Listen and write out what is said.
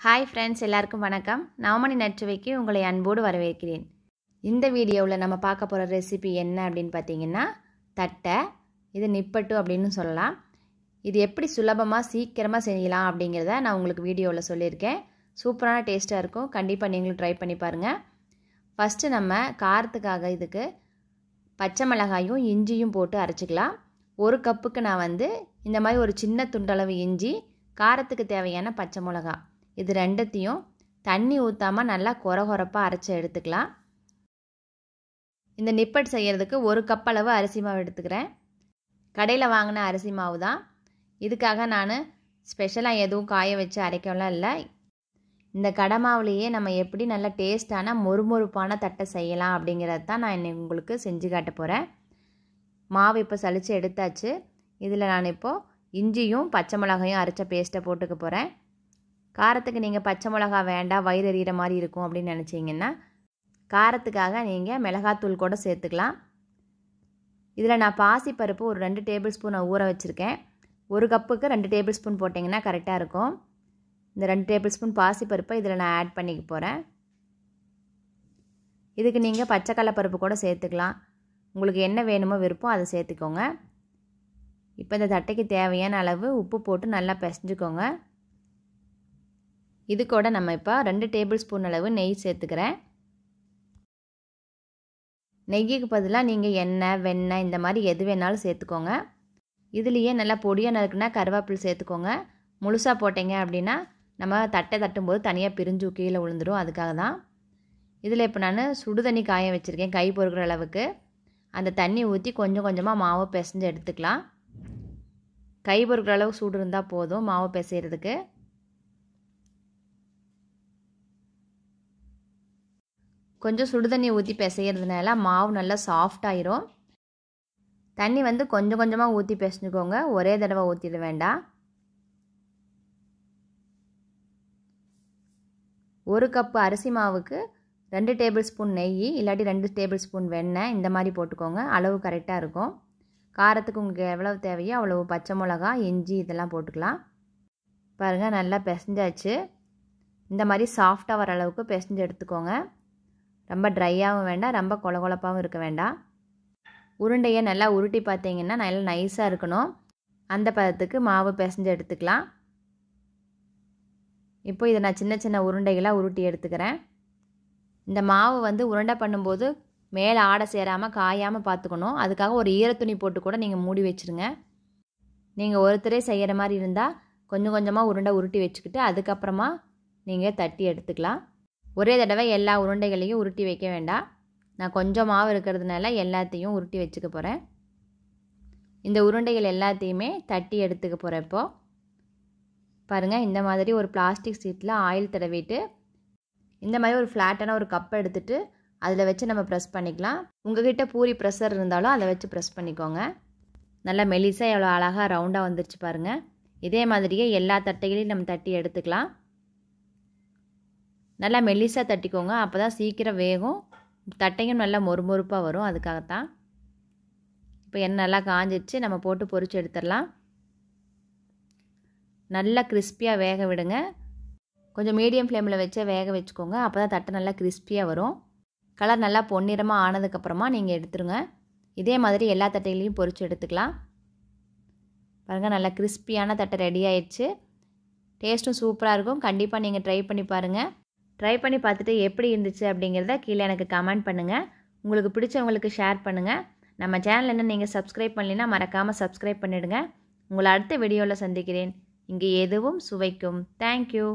Hi friends, எல்லாருக்கும் வணக்கம். நவமணி நச்சுவைக்கு உங்களை அன்போடு வரவேற்கிறேன். இந்த வீடியோவில் நம்ம பார்க்க போகிற ரெசிபி என்ன அப்படின்னு பார்த்தீங்கன்னா தட்டை. இது நிப்பட்டு அப்படின்னு சொல்லலாம். இது எப்படி சுலபமாக சீக்கிரமாக செய்யலாம் அப்படிங்கிறத நான் உங்களுக்கு வீடியோவில் சொல்லியிருக்கேன். சூப்பரான டேஸ்ட்டாக இருக்கும். கண்டிப்பாக நீங்களும் ட்ரை பண்ணி பாருங்கள். ஃபஸ்ட்டு நம்ம காரத்துக்காக இதுக்கு பச்சை மிளகாயும் இஞ்சியும் போட்டு அரைச்சிக்கலாம். ஒரு கப்புக்கு நான் இந்த மாதிரி ஒரு சின்ன துண்டளவு இஞ்சி, காரத்துக்கு தேவையான பச்சை மிளகா, இது ரெண்டத்தையும் தண்ணி ஊற்றாமல் நல்லா கொரகொரப்பாக அரைச்சி எடுத்துக்கலாம். இந்த நிப்பட் செய்கிறதுக்கு ஒரு கப் அளவு அரிசி மாவு எடுத்துக்கிறேன். கடையில் வாங்கின அரிசி மாவு தான். இதுக்காக நான் ஸ்பெஷலாக எதுவும் காய வச்சு அரைக்கலாம் இல்லை. இந்த கடை மாவுலேயே நம்ம எப்படி நல்ல டேஸ்டான மொறுமொறுப்பான தட்டை செய்யலாம் அப்படிங்கிறது தான் நான் இன்னைக்கு உங்களுக்கு செஞ்சு காட்ட போகிறேன். மாவு இப்போ சலித்து எடுத்தாச்சு. இதில் நான் இப்போது இஞ்சியும் பச்சை மிளகாயும் அரைச்ச பேஸ்ட்டை போட்டுக்க போகிறேன். காரத்துக்கு நீங்கள் பச்சை மிளகா வேண்டாம், வயிறு எறிகிற மாதிரி இருக்கும் அப்படின்னு நினச்சிங்கன்னா காரத்துக்காக நீங்கள் மிளகாத்தூள் கூட சேர்த்துக்கலாம். இதில் நான் பாசிப்பருப்பு ஒரு 2 டேபிள் ஸ்பூன் ஊற வச்சுருக்கேன். ஒரு கப்புக்கு 2 டேபிள் ஸ்பூன் போட்டிங்கன்னா கரெக்டாக இருக்கும். இந்த 2 டேபிள் ஸ்பூன் பாசிப்பருப்பை இதில் நான் ஆட் பண்ணிக்க போகிறேன். இதுக்கு நீங்கள் பச்சை கடலைப்பருப்பு கூட சேர்த்துக்கலாம். உங்களுக்கு என்ன வேணுமோ விருப்பம் அதை சேர்த்துக்கோங்க. இப்போ இந்த தட்டைக்கு தேவையான அளவு உப்பு போட்டு நல்லா பிசைஞ்சுக்கோங்க. இது கூட நம்ம இப்போ 2 டேபிள் ஸ்பூன் அளவு நெய் சேர்த்துக்கிறேன். நெய்யுக்கு பதிலாக நீங்கள் எண்ணெய், வெண்ணெய் இந்த மாதிரி எது வேணாலும் சேர்த்துக்கோங்க. இதுலேயே நல்லா பொடியாக நறுக்குனா கருவேப்பிலை சேர்த்துக்கோங்க. முழுசாக போட்டிங்க அப்படின்னா நம்ம தட்டை தட்டும்போது தனியாக பிரிஞ்சு கீழே விழுந்துடும். அதுக்காக தான். இதில் இப்போ நான் சுடு தண்ணி காய வச்சுருக்கேன். கை பொறுக்கிற அளவுக்கு அந்த தண்ணி ஊற்றி கொஞ்சம் கொஞ்சமாக மாவு பிசைஞ்சு எடுத்துக்கலாம். கை பொறுக்கிற அளவு சூடு இருந்தால் போதும் மாவு பிசைகிறதுக்கு. கொஞ்சம் சுடு தண்ணி ஊற்றி பிசைகிறதுனால மாவு நல்லா சாஃப்டாயிரும். தண்ணி கொஞ்சம் கொஞ்சமாக ஊற்றி பிசைஞ்சுக்கோங்க. ஒரே தடவை ஊற்றிட வேண்டாம். ஒரு கப்பு அரிசி மாவுக்கு 2 டேபிள் ஸ்பூன் நெய் இல்லாட்டி 2 டேபிள் ஸ்பூன் வெண்ணெய் இந்த மாதிரி போட்டுக்கோங்க. அளவு கரெக்டாக இருக்கும். காரத்துக்கு உங்களுக்கு எவ்வளவு தேவையோ அவ்வளவு பச்சை மிளகா, இஞ்சி இதெல்லாம் போட்டுக்கலாம். பாருங்கள், நல்லா பிசைஞ்சாச்சு. இந்த மாதிரி சாஃப்டாக வர அளவுக்கு பிசைஞ்சு எடுத்துக்கோங்க. ரொம்ப ட்ரையாகவும் வேண்டாம், ரொம்ப கொலகொலப்பாகவும் இருக்க வேண்டாம். உருண்டையை நல்லா உருட்டி பார்த்தீங்கன்னா நல்லா நைஸாக இருக்கணும். அந்த பதத்துக்கு மாவு பிசைஞ்சு எடுத்துக்கலாம். இப்போ இதை நான் சின்ன சின்ன உருண்டைகளாக உருட்டி எடுத்துக்கிறேன். இந்த மாவு உருண்டை பண்ணும்போது மேலே ஆடை சேராமல் காயாமல் பார்த்துக்கணும். அதுக்காக ஒரு ஈரத்துணி போட்டு கூட நீங்கள் மூடி வச்சுருங்க. நீங்கள் ஒருத்தரே செய்கிற மாதிரி இருந்தால் கொஞ்சம் கொஞ்சமாக உருண்டை உருட்டி வச்சுக்கிட்டு அதுக்கப்புறமா நீங்கள் தட்டி எடுத்துக்கலாம். ஒரே தடவை எல்லா உருண்டைகளையும் உருட்டி வைக்க வேண்டாம். நான் கொஞ்சம் மாவு இருக்கிறதுனால எல்லாத்தையும் உருட்டி வச்சுக்க போகிறேன். இந்த உருண்டைகள் எல்லாத்தையுமே தட்டி எடுத்துக்க போகிறேன். இப்போது பாருங்கள், இந்த மாதிரி ஒரு பிளாஸ்டிக் சீட்டில் ஆயில் தடவிட்டு இந்த மாதிரி ஒரு ஃப்ளாட்டான ஒரு கப் எடுத்துகிட்டு அதில் வச்சு நம்ம ப்ரெஸ் பண்ணிக்கலாம். உங்கள்கிட்ட பூரி ப்ரெஷர் இருந்தாலும் அதை வச்சு ப்ரெஸ் பண்ணிக்கோங்க. நல்லா மெலிசாக எவ்வளோ அழகாக ரவுண்டாக வந்துருச்சு பாருங்கள். இதே மாதிரியே எல்லா தட்டைகளையும் நம்ம தட்டி எடுத்துக்கலாம். நல்லா மெல்லிசாக தட்டிக்கோங்க. அப்போ தான் சீக்கிரம் வேகும், தட்டையும் நல்லா மொறுமொறுப்பாக வரும். அதுக்காகத்தான். இப்போ எண்ணெய் நல்லா காஞ்சிடுச்சு. நம்ம போட்டு பொரிச்சு எடுத்துடலாம். நல்லா கிறிஸ்பியாக வேக விடுங்க. கொஞ்சம் மீடியம் ஃப்ளேமில் வச்சே வேக வச்சுக்கோங்க. அப்போ தான் தட்டை நல்லா கிறிஸ்பியாக வரும். கலர் நல்லா பொன்னிறமாக ஆனதுக்கப்புறமா நீங்கள் எடுத்துருங்க. இதே மாதிரி எல்லா தட்டைகளையும் பொரிச்சு எடுத்துக்கலாம். பாருங்கள், நல்லா கிறிஸ்பியான தட்டை ரெடி ஆயிடுச்சு. டேஸ்ட்டும் சூப்பராக இருக்கும். கண்டிப்பாக நீங்கள் ட்ரை பண்ணி பாருங்கள். ட்ரை பண்ணி பார்த்துட்டு எப்படி இருந்துச்சு அப்படிங்கிறத கீழே எனக்கு கமெண்ட் பண்ணுங்கள். உங்களுக்கு பிடிச்சவங்களுக்கு ஷேர் பண்ணுங்கள். நம்ம சேனல் என்ன நீங்கள் சப்ஸ்கிரைப் பண்ணலைன்னா மறக்காமல் சப்ஸ்கிரைப் பண்ணிவிடுங்க. உங்களை அடுத்த வீடியோவில் சந்திக்கிறேன். இங்கே எதுவும் சுவைக்கும். தேங்க்யூ.